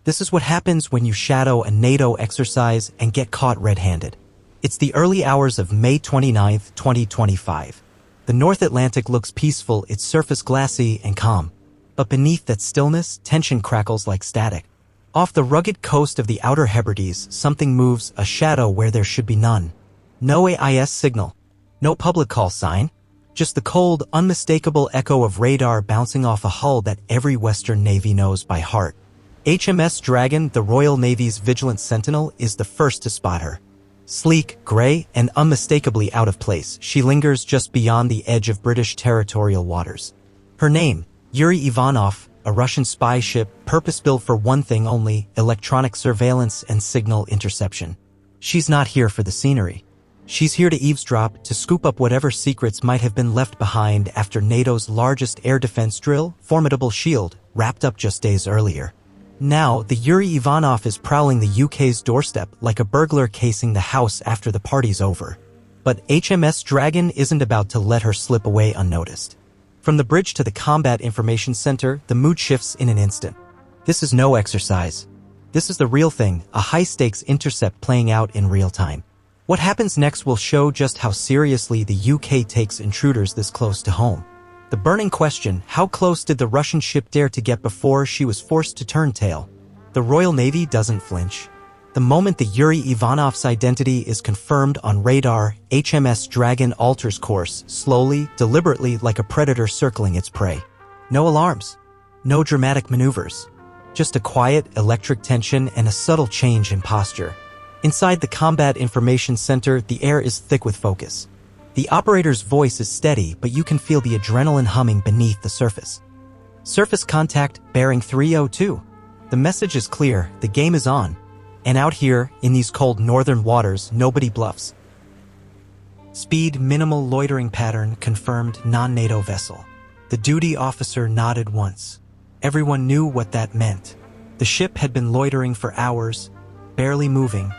This is what happens when you shadow a NATO exercise and get caught red-handed. It's the early hours of May 29, 2025. The North Atlantic looks peaceful, its surface glassy and calm. But beneath that stillness, tension crackles like static. Off the rugged coast of the Outer Hebrides, something moves, a shadow where there should be none. No AIS signal. No public call sign. Just the cold, unmistakable echo of radar bouncing off a hull that every Western Navy knows by heart. HMS Dragon, the Royal Navy's vigilant sentinel, is the first to spot her. Sleek, gray, and unmistakably out of place, she lingers just beyond the edge of British territorial waters. Her name, Yuri Ivanov, a Russian spy ship purpose-built for one thing only, electronic surveillance and signal interception. She's not here for the scenery. She's here to eavesdrop, to scoop up whatever secrets might have been left behind after NATO's largest air defense drill, Formidable Shield, wrapped up just days earlier. Now, the Yuri Ivanov is prowling the UK's doorstep like a burglar casing the house after the party's over. But HMS Dragon isn't about to let her slip away unnoticed. From the bridge to the Combat Information Center, the mood shifts in an instant. This is no exercise. This is the real thing, a high-stakes intercept playing out in real time. What happens next will show just how seriously the UK takes intruders this close to home. The burning question, how close did the Russian ship dare to get before she was forced to turn tail? The Royal Navy doesn't flinch. The moment the Yuri Ivanov's identity is confirmed on radar, HMS Dragon alters course, slowly, deliberately, like a predator circling its prey. No alarms. No dramatic maneuvers. Just a quiet, electric tension and a subtle change in posture. Inside the Combat Information Center, the air is thick with focus. The operator's voice is steady, but you can feel the adrenaline humming beneath the surface. Surface contact, bearing 302. The message is clear, the game is on. And out here, in these cold northern waters, nobody bluffs. Speed, minimal loitering pattern, confirmed, non-NATO vessel. The duty officer nodded once. Everyone knew what that meant. The ship had been loitering for hours, barely moving,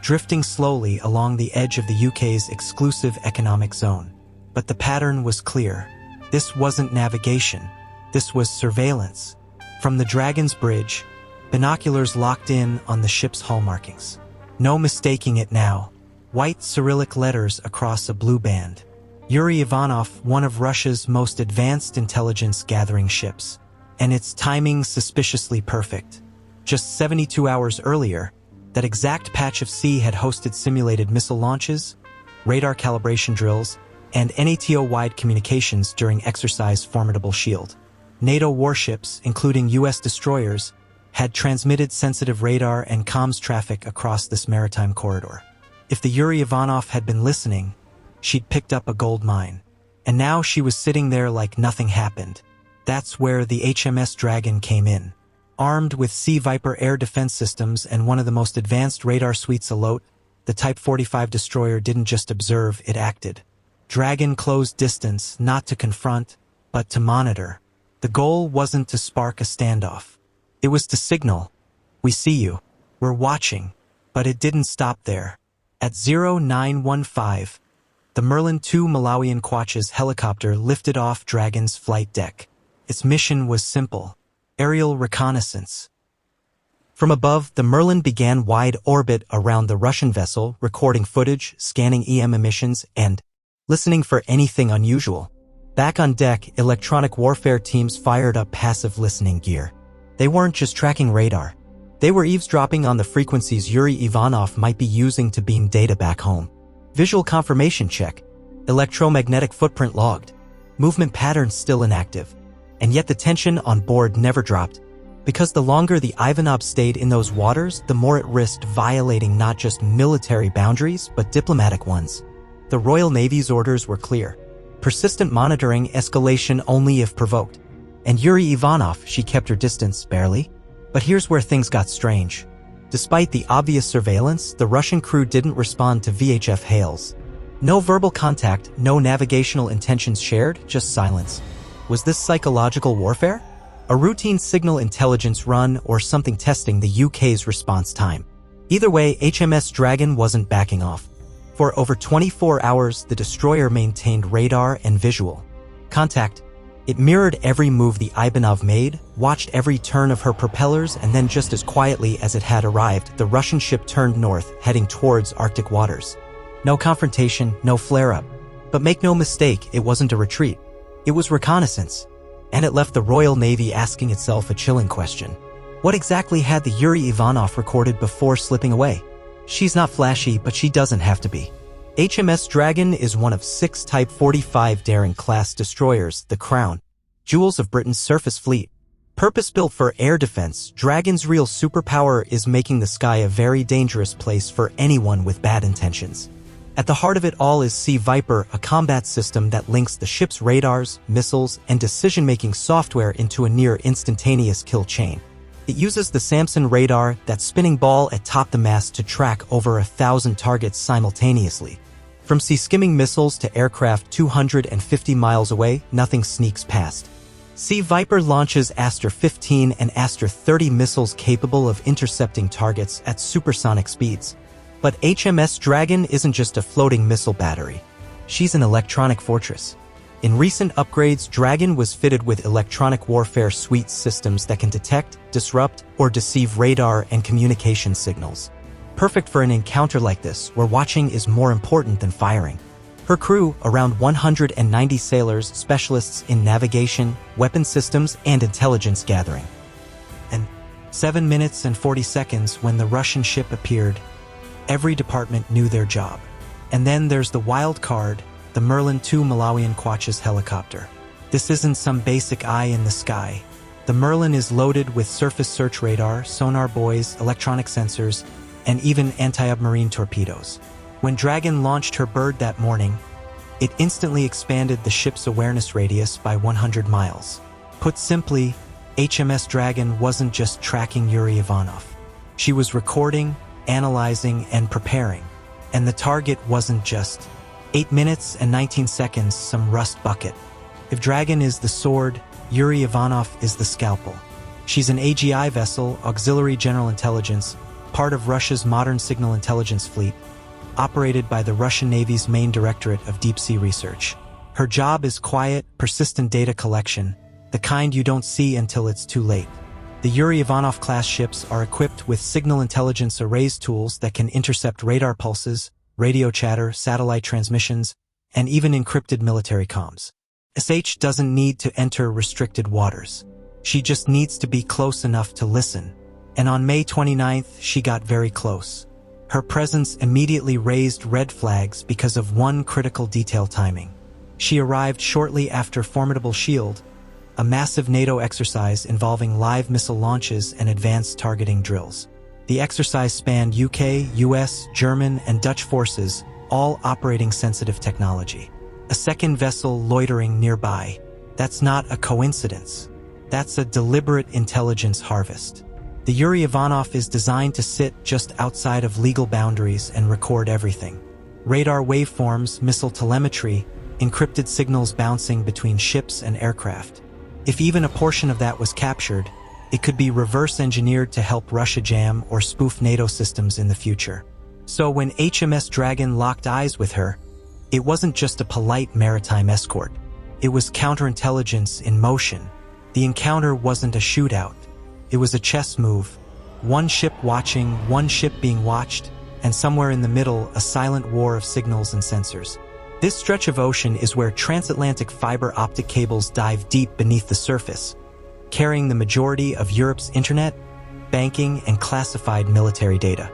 drifting slowly along the edge of the UK's exclusive economic zone. But the pattern was clear. This wasn't navigation. This was surveillance. From the Dragon's bridge, binoculars locked in on the ship's hull markings. No mistaking it now. White Cyrillic letters across a blue band. Yuri Ivanov, one of Russia's most advanced intelligence-gathering ships. And its timing suspiciously perfect. Just 72 hours earlier, that exact patch of sea had hosted simulated missile launches, radar calibration drills, and NATO-wide communications during Exercise Formidable Shield. NATO warships, including U.S. destroyers, had transmitted sensitive radar and comms traffic across this maritime corridor. If the Yuri Ivanov had been listening, she'd picked up a gold mine. And now she was sitting there like nothing happened. That's where the HMS Dragon came in. Armed with Sea Viper air defense systems and one of the most advanced radar suites afloat, the Type 45 destroyer didn't just observe, it acted. Dragon closed distance, not to confront, but to monitor. The goal wasn't to spark a standoff. It was to signal, we see you, we're watching. But it didn't stop there. At 0915, the Merlin Mk2 Malawian Quach's helicopter lifted off Dragon's flight deck. Its mission was simple. Aerial reconnaissance. From above, the Merlin began wide orbit around the Russian vessel, recording footage, scanning EM emissions, and listening for anything unusual. Back on deck, electronic warfare teams fired up passive listening gear. They weren't just tracking radar. They were eavesdropping on the frequencies Yuri Ivanov might be using to beam data back home. Visual confirmation check. Electromagnetic footprint logged. Movement patterns still inactive. And yet the tension on board never dropped. Because the longer the Ivanov stayed in those waters, the more it risked violating not just military boundaries, but diplomatic ones. The Royal Navy's orders were clear. Persistent monitoring, escalation only if provoked. And Yuri Ivanov, she kept her distance, barely. But here's where things got strange. Despite the obvious surveillance, the Russian crew didn't respond to VHF hails. No verbal contact, no navigational intentions shared, just silence. Was this psychological warfare? A routine signal intelligence run or something testing the UK's response time? Either way, HMS Dragon wasn't backing off. For over 24 hours, the destroyer maintained radar and visual contact. It mirrored every move the Ivanov made, watched every turn of her propellers, and then just as quietly as it had arrived, the Russian ship turned north, heading towards Arctic waters. No confrontation, no flare-up. But make no mistake, it wasn't a retreat. It was reconnaissance. And it left the Royal Navy asking itself a chilling question. What exactly had the Yuri Ivanov recorded before slipping away? She's not flashy, but she doesn't have to be. HMS Dragon is one of 6 Type 45 Daring-class destroyers, the crown jewels of Britain's surface fleet. Purpose-built for air defense, Dragon's real superpower is making the sky a very dangerous place for anyone with bad intentions. At the heart of it all is Sea Viper, a combat system that links the ship's radars, missiles, and decision-making software into a near-instantaneous kill chain. It uses the Samson radar, that spinning ball atop the mast, to track over 1,000 targets simultaneously. From sea-skimming missiles to aircraft 250 miles away, nothing sneaks past. Sea Viper launches Aster 15 and Aster 30 missiles capable of intercepting targets at supersonic speeds. But HMS Dragon isn't just a floating missile battery. She's an electronic fortress. In recent upgrades, Dragon was fitted with electronic warfare suite systems that can detect, disrupt, or deceive radar and communication signals. Perfect for an encounter like this, where watching is more important than firing. Her crew, around 190 sailors, specialists in navigation, weapon systems, and intelligence gathering. And 7 minutes and 40 seconds when the Russian ship appeared, every department knew their job. And then there's the wild card, the Merlin Mk2 Malawian Quachas helicopter. This isn't some basic eye in the sky. The Merlin is loaded with surface search radar, sonar buoys, electronic sensors, and even anti-submarine torpedoes. When Dragon launched her bird that morning, it instantly expanded the ship's awareness radius by 100 miles. Put simply, HMS Dragon wasn't just tracking Yuri Ivanov. She was recording, analyzing, and preparing. And the target wasn't just 8 minutes and 19 seconds, some rust bucket. If Dragon is the sword, Yuri Ivanov is the scalpel. She's an AGI vessel, Auxiliary General Intelligence, part of Russia's modern signal intelligence fleet, operated by the Russian Navy's main Directorate of Deep Sea Research. Her job is quiet, persistent data collection, the kind you don't see until it's too late. The Yuri Ivanov-class ships are equipped with signal intelligence arrays tools that can intercept radar pulses, radio chatter, satellite transmissions, and even encrypted military comms. SH doesn't need to enter restricted waters. She just needs to be close enough to listen. And on May 29th, she got very close. Her presence immediately raised red flags because of one critical detail: timing. She arrived shortly after Formidable Shield, a massive NATO exercise involving live missile launches and advanced targeting drills. The exercise spanned UK, US, German, and Dutch forces, all operating sensitive technology. A second vessel loitering nearby. That's not a coincidence. That's a deliberate intelligence harvest. The Yuri Ivanov is designed to sit just outside of legal boundaries and record everything. Radar waveforms, missile telemetry, encrypted signals bouncing between ships and aircraft. If even a portion of that was captured, it could be reverse-engineered to help Russia jam or spoof NATO systems in the future. So when HMS Dragon locked eyes with her, it wasn't just a polite maritime escort. It was counterintelligence in motion. The encounter wasn't a shootout. It was a chess move. One ship watching, one ship being watched, and somewhere in the middle, a silent war of signals and sensors. This stretch of ocean is where transatlantic fiber optic cables dive deep beneath the surface, carrying the majority of Europe's internet, banking, and classified military data.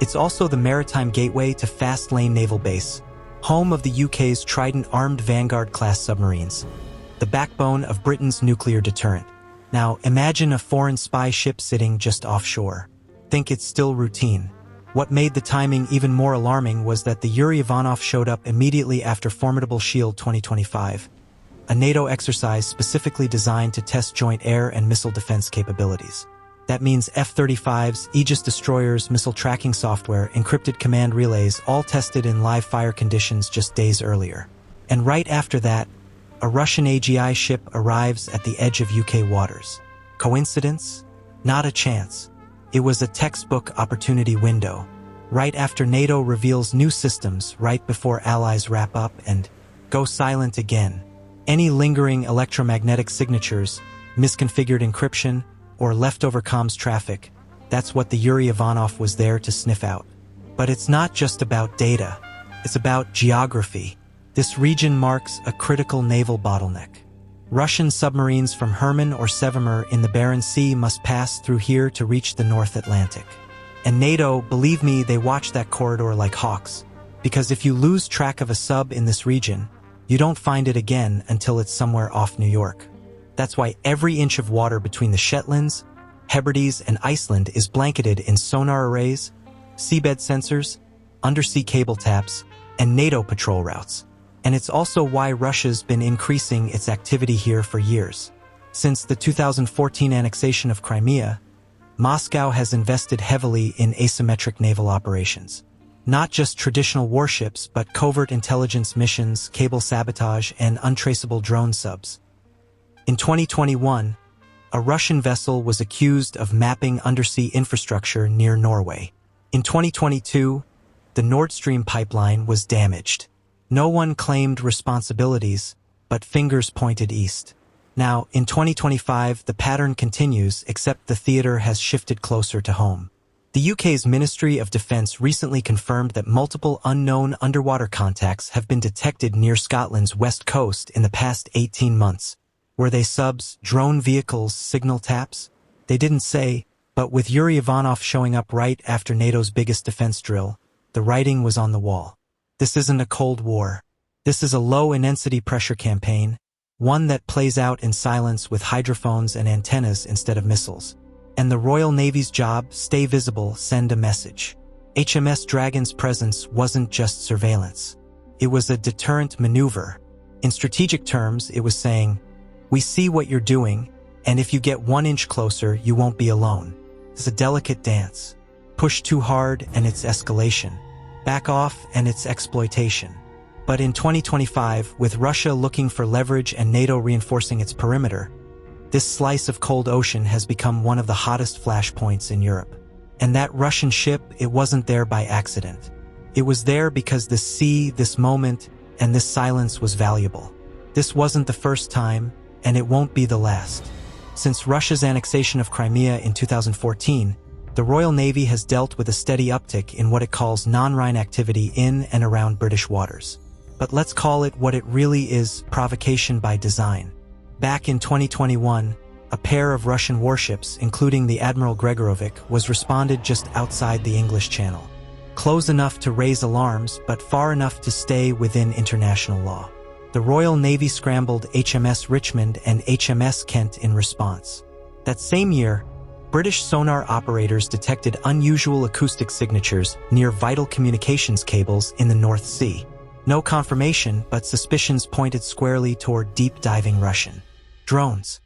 It's also the maritime gateway to Fast Lane Naval Base, home of the UK's Trident armed Vanguard-class submarines, the backbone of Britain's nuclear deterrent. Now, imagine a foreign spy ship sitting just offshore. Think it's still routine. What made the timing even more alarming was that the Yuri Ivanov showed up immediately after Formidable Shield 2025, a NATO exercise specifically designed to test joint air and missile defense capabilities. That means F-35s, Aegis destroyers, missile tracking software, encrypted command relays, all tested in live fire conditions just days earlier. And right after that, a Russian AGI ship arrives at the edge of UK waters. Coincidence? Not a chance. It was a textbook opportunity window. Right after NATO reveals new systems, right before allies wrap up and go silent again, Any lingering electromagnetic signatures, misconfigured encryption, or leftover comms traffic, that's what the Yuri Ivanov was there to sniff out. But it's not just about data. It's about geography. This region marks a critical naval bottleneck. Russian submarines from Herman or Sevemer in the Barents Sea must pass through here to reach the North Atlantic. And NATO, believe me, they watch that corridor like hawks. Because if you lose track of a sub in this region, you don't find it again until it's somewhere off New York. That's why every inch of water between the Shetlands, Hebrides, and Iceland is blanketed in sonar arrays, seabed sensors, undersea cable taps, and NATO patrol routes. And it's also why Russia's been increasing its activity here for years. Since the 2014 annexation of Crimea, Moscow has invested heavily in asymmetric naval operations. Not just traditional warships, but covert intelligence missions, cable sabotage, and untraceable drone subs. In 2021, a Russian vessel was accused of mapping undersea infrastructure near Norway. In 2022, the Nord Stream pipeline was damaged. No one claimed responsibilities, but fingers pointed east. Now, in 2025, the pattern continues, except the theater has shifted closer to home. The UK's Ministry of Defence recently confirmed that multiple unknown underwater contacts have been detected near Scotland's west coast in the past 18 months. Were they subs, drone vehicles, signal taps? They didn't say, but with Yuri Ivanov showing up right after NATO's biggest defense drill, the writing was on the wall. This isn't a Cold War. This is a low-intensity pressure campaign, one that plays out in silence with hydrophones and antennas instead of missiles. And the Royal Navy's job, stay visible, send a message. HMS Dragon's presence wasn't just surveillance. It was a deterrent maneuver. In strategic terms, it was saying, we see what you're doing, and if you get 1 inch closer, you won't be alone. It's a delicate dance. Push too hard, and it's escalation. Back off, and it's exploitation. But in 2025, with Russia looking for leverage and NATO reinforcing its perimeter, this slice of cold ocean has become one of the hottest flashpoints in Europe. And that Russian ship, it wasn't there by accident. It was there because this sea, this moment, and this silence was valuable. This wasn't the first time, and it won't be the last. Since Russia's annexation of Crimea in 2014, the Royal Navy has dealt with a steady uptick in what it calls non-Rhine activity in and around British waters. But let's call it what it really is, provocation by design. Back in 2021, a pair of Russian warships, including the Admiral Gregorovic, was responded just outside the English Channel. Close enough to raise alarms, but far enough to stay within international law. The Royal Navy scrambled HMS Richmond and HMS Kent in response. That same year, British sonar operators detected unusual acoustic signatures near vital communications cables in the North Sea. No confirmation, but suspicions pointed squarely toward deep-diving Russian drones.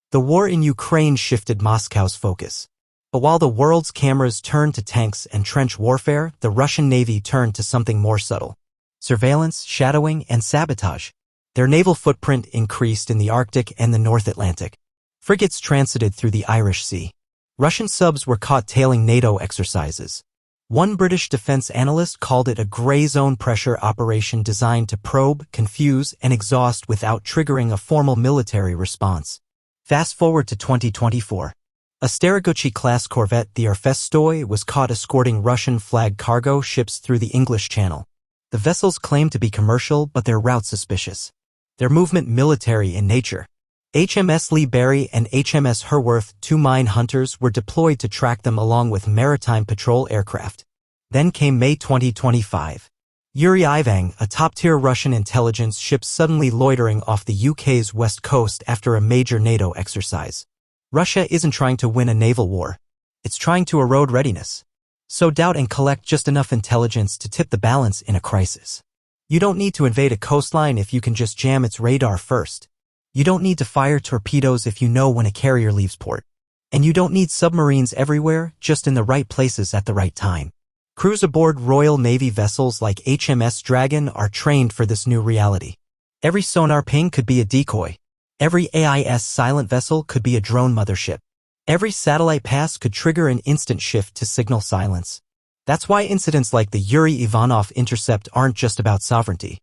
The war in Ukraine shifted Moscow's focus. But while the world's cameras turned to tanks and trench warfare, the Russian Navy turned to something more subtle. Surveillance, shadowing, and sabotage. Their naval footprint increased in the Arctic and the North Atlantic. Frigates transited through the Irish Sea. Russian subs were caught tailing NATO exercises. One British defense analyst called it a gray zone pressure operation designed to probe, confuse, and exhaust without triggering a formal military response. Fast forward to 2024. A Staraguchi-class corvette, the Arfestoy, was caught escorting Russian-flagged cargo ships through the English Channel. The vessels claimed to be commercial, but their route suspicious. Their movement military in nature. HMS Lee Barry and HMS Herworth, 2 mine hunters, were deployed to track them along with maritime patrol aircraft. Then came May 2025. Yuri Ivanov, a top-tier Russian intelligence ship suddenly loitering off the UK's west coast after a major NATO exercise. Russia isn't trying to win a naval war. It's trying to erode readiness. Sow doubt and collect just enough intelligence to tip the balance in a crisis. You don't need to invade a coastline if you can just jam its radar first. You don't need to fire torpedoes if you know when a carrier leaves port. And you don't need submarines everywhere, just in the right places at the right time. Crews aboard Royal Navy vessels like HMS Dragon are trained for this new reality. Every sonar ping could be a decoy. Every AIS silent vessel could be a drone mothership. Every satellite pass could trigger an instant shift to signal silence. That's why incidents like the Yuri Ivanov intercept aren't just about sovereignty.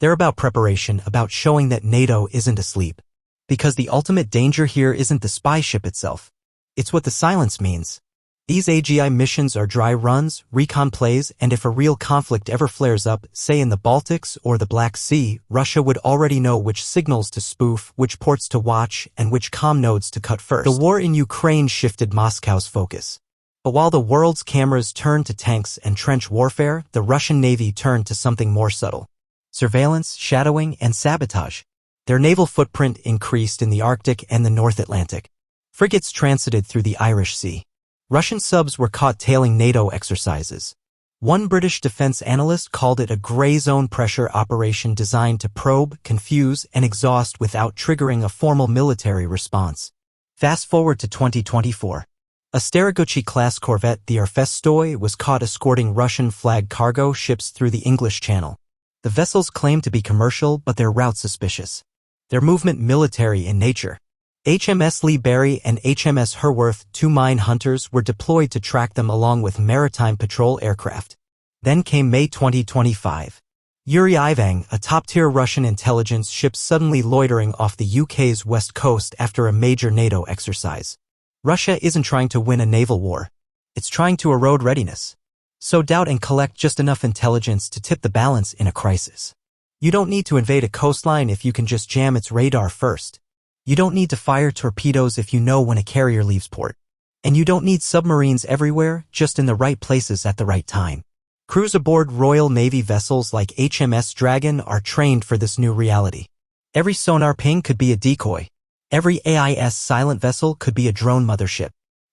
They're about preparation, about showing that NATO isn't asleep. Because the ultimate danger here isn't the spy ship itself. It's what the silence means. These AGI missions are dry runs, recon plays, and if a real conflict ever flares up, say in the Baltics or the Black Sea, Russia would already know which signals to spoof, which ports to watch, and which comm nodes to cut first. The war in Ukraine shifted Moscow's focus. But while the world's cameras turned to tanks and trench warfare, the Russian Navy turned to something more subtle. Surveillance, shadowing, and sabotage. Their naval footprint increased in the Arctic and the North Atlantic. Frigates transited through the Irish Sea. Russian subs were caught tailing NATO exercises. One British defense analyst called it a gray zone pressure operation designed to probe, confuse, and exhaust without triggering a formal military response. Fast forward to 2024. A Staraguchi-class corvette, the Arfestoy, was caught escorting Russian-flagged cargo ships through the English Channel. The vessels claimed to be commercial, but their route suspicious. Their movement military in nature. HMS Lee Berry and HMS Herworth, two mine hunters, were deployed to track them along with maritime patrol aircraft. Then came May 2025. Yuri Ivanov, a top-tier Russian intelligence ship suddenly loitering off the UK's west coast after a major NATO exercise. Russia isn't trying to win a naval war. It's trying to erode readiness. Sow doubt and collect just enough intelligence to tip the balance in a crisis. You don't need to invade a coastline if you can just jam its radar first. You don't need to fire torpedoes if you know when a carrier leaves port. And you don't need submarines everywhere, just in the right places at the right time. Crews aboard Royal Navy vessels like HMS Dragon are trained for this new reality. Every sonar ping could be a decoy. Every AIS silent vessel could be a drone mothership.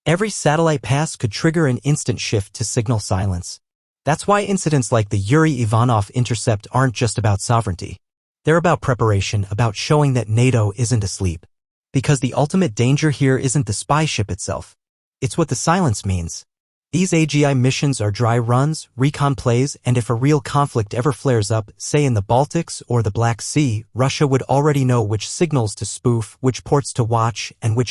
Every satellite pass could trigger an instant shift to signal silence. That's why incidents like the Yuri Ivanov intercept aren't just about sovereignty. They're about preparation, about showing that NATO isn't asleep. Because the ultimate danger here isn't the spy ship itself. It's what the silence means. These AGI missions are dry runs, recon plays, and if a real conflict ever flares up, say in the Baltics or the Black Sea, Russia would already know which signals to spoof, which ports to watch, and which